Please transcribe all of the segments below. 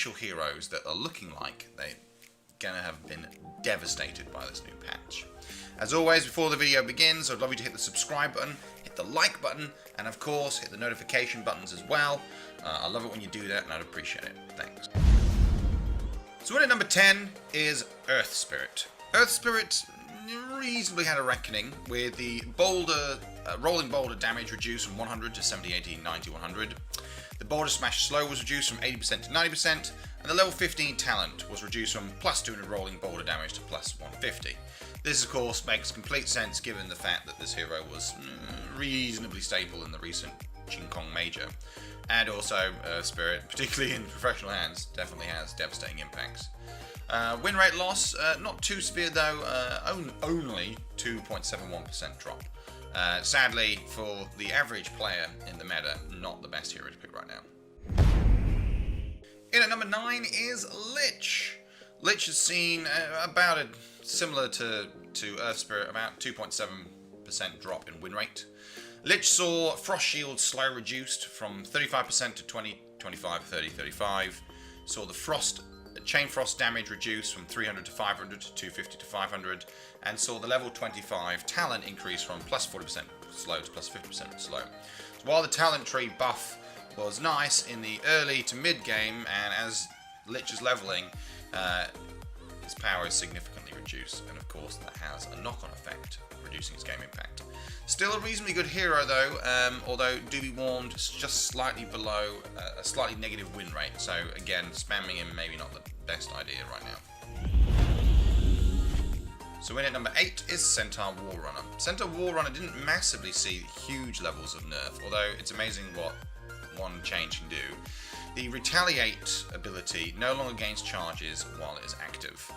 potential heroes that are looking like they're gonna have been devastated by this new patch. As always, before the video begins, I'd love you to hit the subscribe button, hit the like button, and of course hit the notification buttons as well. I love it when you do that, and I'd appreciate it. Thanks. So in at number 10 is Earth Spirit. Earth Spirit reasonably had a reckoning with the boulder, rolling boulder damage reduced from 100 to 70, 80, 90, 100. The boulder smash slow was reduced from 80% to 90%, and the level 15 talent was reduced from plus 200 rolling boulder damage to plus 150. This, of course, makes complete sense given the fact that this hero was reasonably stable in the recent King Kong Major. And also, Spirit, particularly in professional hands, definitely has devastating impacts. Win rate loss, not too severe though, only 2.71% drop. Sadly, for the average player in the meta, not the best hero to pick right now. In at number 9 is Lich. Lich has seen about a similar to Earth Spirit, about 2.7% drop in win rate. Lich saw Frost Shield slow reduced from 35% to 20, 25, 30, 35. Saw the Chain Frost damage reduced from 300 to 500 to 250 to 500, and saw the level 25 talent increase from plus 40% slow to plus 50% slow. So while the talent tree buff was nice in the early to mid game, and as Lich is leveling, his power is significantly reduced, and of course that has a knock-on effect, reducing his game impact. Still a reasonably good hero though, although do be warned, it's just slightly below a slightly negative win rate, so again, spamming him maybe not the best idea right now. So in at number 8 is Centaur Warrunner. Centaur Warrunner didn't massively see huge levels of nerf, although it's amazing what one change can do. The Retaliate ability no longer gains charges while it is active.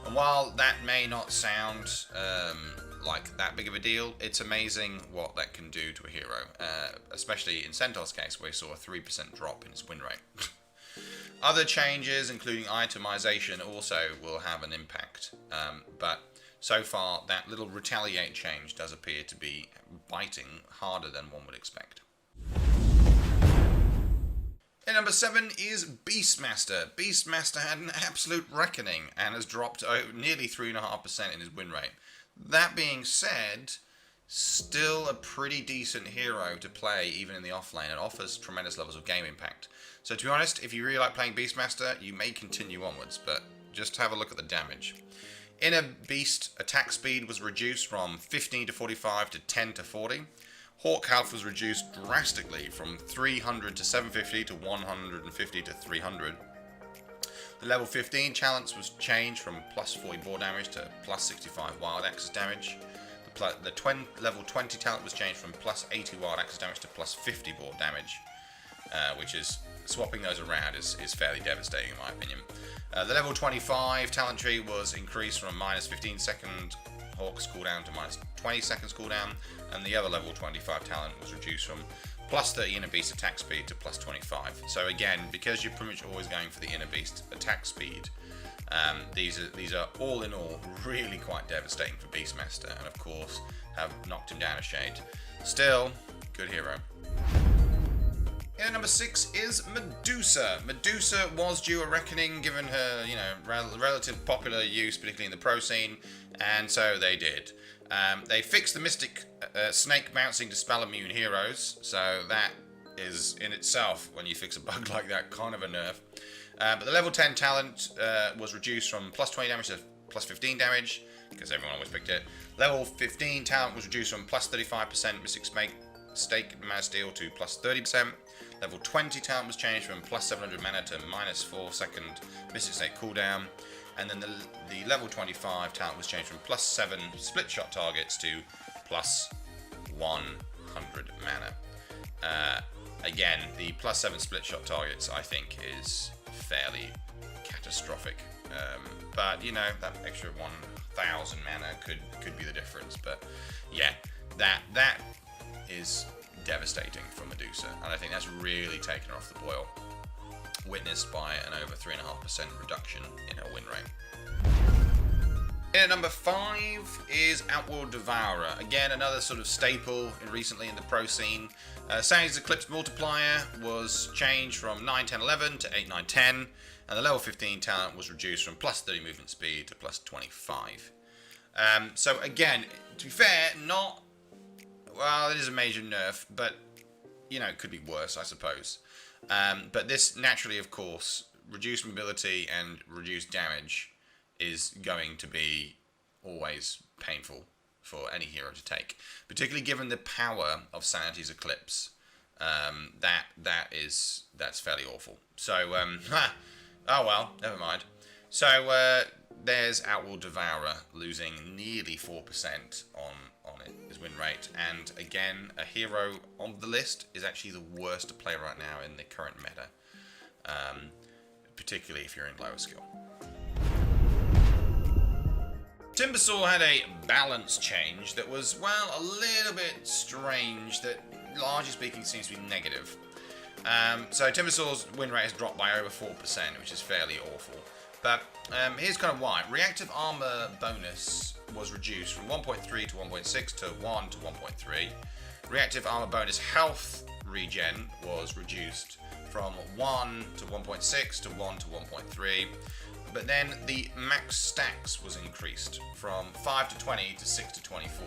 And while that may not sound like that big of a deal, it's amazing what that can do to a hero, especially in Centaur's case where he saw a 3% drop in his win rate. Other changes, including itemization, also will have an impact, but so far that little Retaliate change does appear to be biting harder than one would expect. And number 7 is Beastmaster. Beastmaster had an absolute reckoning and has dropped nearly 3.5% in his win rate. That being said, still a pretty decent hero to play even in the offlane and offers tremendous levels of game impact. So to be honest, if you really like playing Beastmaster, you may continue onwards, but just have a look at the damage. Inner Beast attack speed was reduced from 15 to 45 to 10 to 40. Hawk health was reduced drastically from 300 to 750 to 150 to 300. The level 15 challenge was changed from plus 40 board damage to plus 65 wild axis damage. The level 20 talent was changed from plus 80 wild axis damage to plus 50 board damage, which is, swapping those around is fairly devastating in my opinion. The level 25 talent tree was increased from minus 15 second Hawk's cooldown to minus 20 seconds cooldown, and the other level 25 talent was reduced from plus 30 inner beast attack speed to plus 25. So again, because you're pretty much always going for the inner beast attack speed, these are all in all really quite devastating for Beastmaster, and of course have knocked him down a shade. Still, good hero. And number 6 is Medusa. Medusa was due a reckoning given her, relative popular use, particularly in the pro scene, and so they did. They fixed the Mystic Snake bouncing Dispel immune heroes, so that is in itself, when you fix a bug like that, kind of a nerf. But the level 10 talent was reduced from plus 20 damage to plus 15 damage, because everyone always picked it. Level 15 talent was reduced from plus 35% Mystic Stake Mass Deal to plus 30%. Level 20 talent was changed from plus 700 mana to minus 4 second Mystic Snake cooldown. And then the level 25 talent was changed from plus 7 split shot targets to plus 100 mana. Again, the plus 7 split shot targets I think is fairly catastrophic. But that extra 1,000 mana could be the difference. But yeah, that is devastating for Medusa, and I think that's really taken her off the boil, witnessed by an over 3.5% reduction in her win rate. In at number 5 is Outworld Devourer. Again, another sort of staple recently in the pro scene. Say's Eclipse multiplier was changed from 9, 10, 11 to 8, 9, 10. and the level 15 talent was reduced from plus 30 movement speed to plus 25. So again, to be fair, not... Well, it is a major nerf, but, you know, it could be worse, I suppose. But this, naturally, of course, reduced mobility and reduced damage is going to be always painful for any hero to take. Particularly given the power of Sanity's Eclipse. That's fairly awful. So, oh well, never mind. So, there's Outworld Devourer losing nearly 4% on his win rate, and again, a hero on the list is actually the worst to play right now in the current meta, particularly if you're in lower skill. Timbersaw had a balance change that was, well, a little bit strange, that largely speaking seems to be negative. So Timbersaw's win rate has dropped by over 4%, which is fairly awful. But here's kind of why. Reactive armor bonus was reduced from 1.3 to 1.6 to 1 to 1.3. Reactive armor bonus health regen was reduced from 1 to 1.6 to 1 to 1.3. But then the max stacks was increased from 5 to 20 to 6 to 24.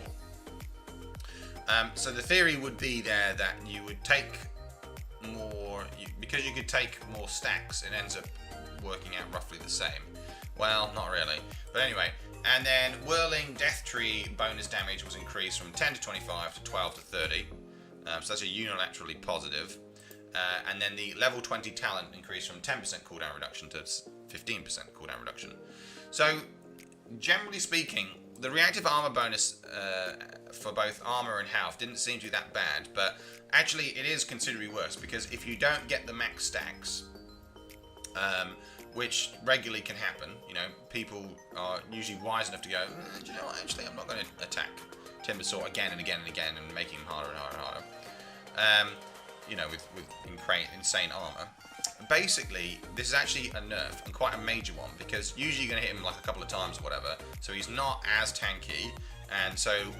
So the theory would be there that you would take more, because you could take more stacks, it ends up working out roughly the same. Well, not really. But anyway, and then Whirling Death Tree bonus damage was increased from 10 to 25 to 12 to 30. So that's a unilaterally positive. And then the level 20 talent increased from 10% cooldown reduction to 15% cooldown reduction. So, generally speaking, the reactive armor bonus for both armor and health didn't seem to be that bad, but actually it is considerably worse, because if you don't get the max stacks, which regularly can happen, you know, people are usually wise enough to go, do you know what, actually I'm not going to attack Timbersaw again and again and again and making him harder and harder and harder. You know, with insane armor. Basically, this is actually a nerf, and quite a major one, because usually you're going to hit him like a couple of times or whatever, so he's not as tanky, and so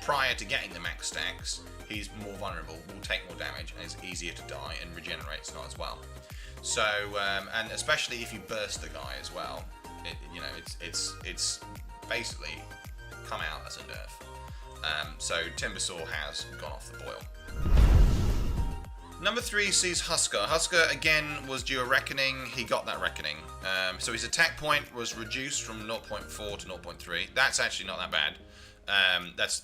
prior to getting the max stacks, he's more vulnerable, will take more damage, and it's easier to die, and regenerates not as well. So, and especially if you burst the guy as well, you know, it's basically come out as a nerf. So Timbersaw has gone off the boil. Number 3 sees Husker. Husker, again, was due a reckoning. He got that reckoning. So his attack point was reduced from 0.4 to 0.3. That's actually not that bad. That's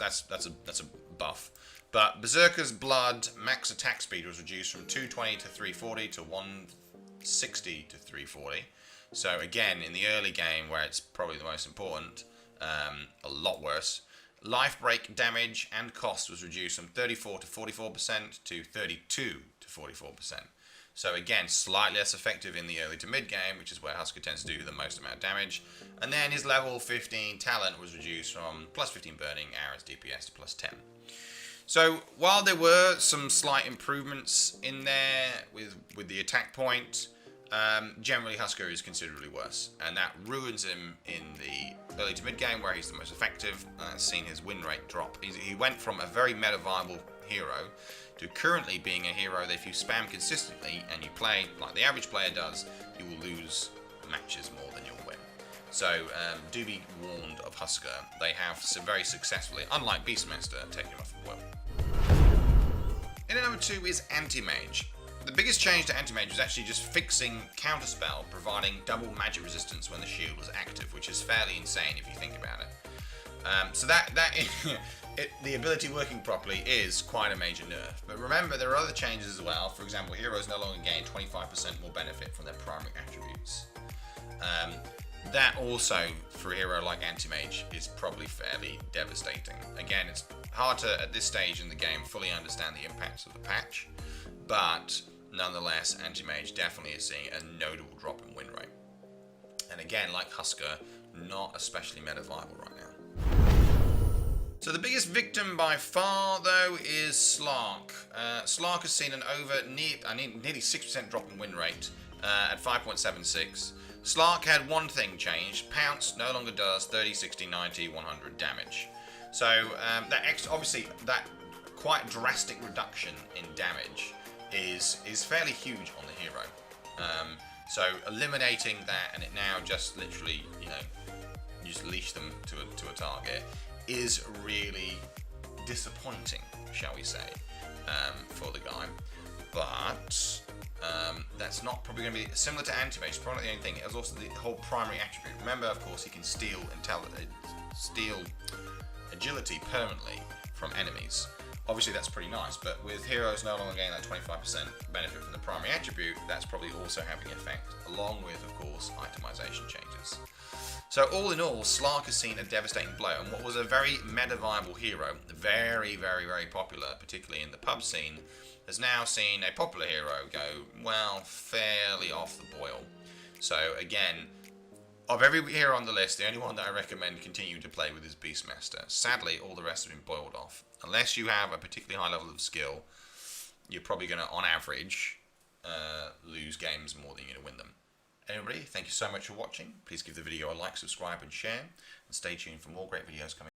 a buff. But Berserker's Blood max attack speed was reduced from 220 to 340 to 160 to 340. So again, in the early game, where it's probably the most important, a lot worse. Life break damage and cost was reduced from 34 to 44% to 32 to 44%. So again, slightly less effective in the early to mid game, which is where Husker tends to do the most amount of damage. And then his level 15 talent was reduced from plus 15 burning, arrows, DPS to plus 10. So while there were some slight improvements in there with the attack point, generally Husker is considerably worse, and that ruins him in the early to mid game where he's the most effective, and that's seen his win rate drop. He went from a very meta viable hero to currently being a hero that if you spam consistently and you play like the average player does, you will lose matches more than you'll win. So do be warned of Husker. They have very successfully, unlike Beastmaster, taken him off the boil. In at number 2 is Anti-Mage. The biggest change to Anti-Mage was actually just fixing Counterspell, providing double magic resistance when the shield was active, which is fairly insane if you think about it. So the ability working properly is quite a major nerf. But remember, there are other changes as well. For example, heroes no longer gain 25% more benefit from their primary attributes. That also, for a hero like Anti-Mage, is probably fairly devastating. Again, it's hard to, at this stage in the game, fully understand the impacts of the patch, but nonetheless, Anti-Mage definitely is seeing a notable drop in win rate. And again, like Husker, not especially meta viable right now. So the biggest victim by far, though, is Slark. Slark has seen an nearly 6% drop in win rate at 5.76. Slark had one thing changed. Pounce no longer does 30, 60, 90, 100 damage. So obviously that quite drastic reduction in damage is fairly huge on the hero. So eliminating that, and it now just literally, you know, you just leash them to a target, is really disappointing, shall we say, for the guy. But that's not probably going to be similar to anti-mage. Probably the only thing. It was also the whole primary attribute. Remember, of course, he can steal agility permanently from enemies. Obviously, that's pretty nice. But with heroes no longer getting that 25% benefit from the primary attribute, that's probably also having an effect, along with, of course, itemization changes. So all in all, Slark has seen a devastating blow, and what was a very meta-viable hero, very, very, very popular, particularly in the pub scene, has now seen a popular hero go, well, fairly off the boil. So again, of every hero on the list, the only one that I recommend continuing to play with is Beastmaster. Sadly, all the rest have been boiled off. Unless you have a particularly high level of skill, you're probably going to, on average, lose games more than you're going to win them. Anyway, thank you so much for watching. Please give the video a like, subscribe and share, and stay tuned for more great videos coming.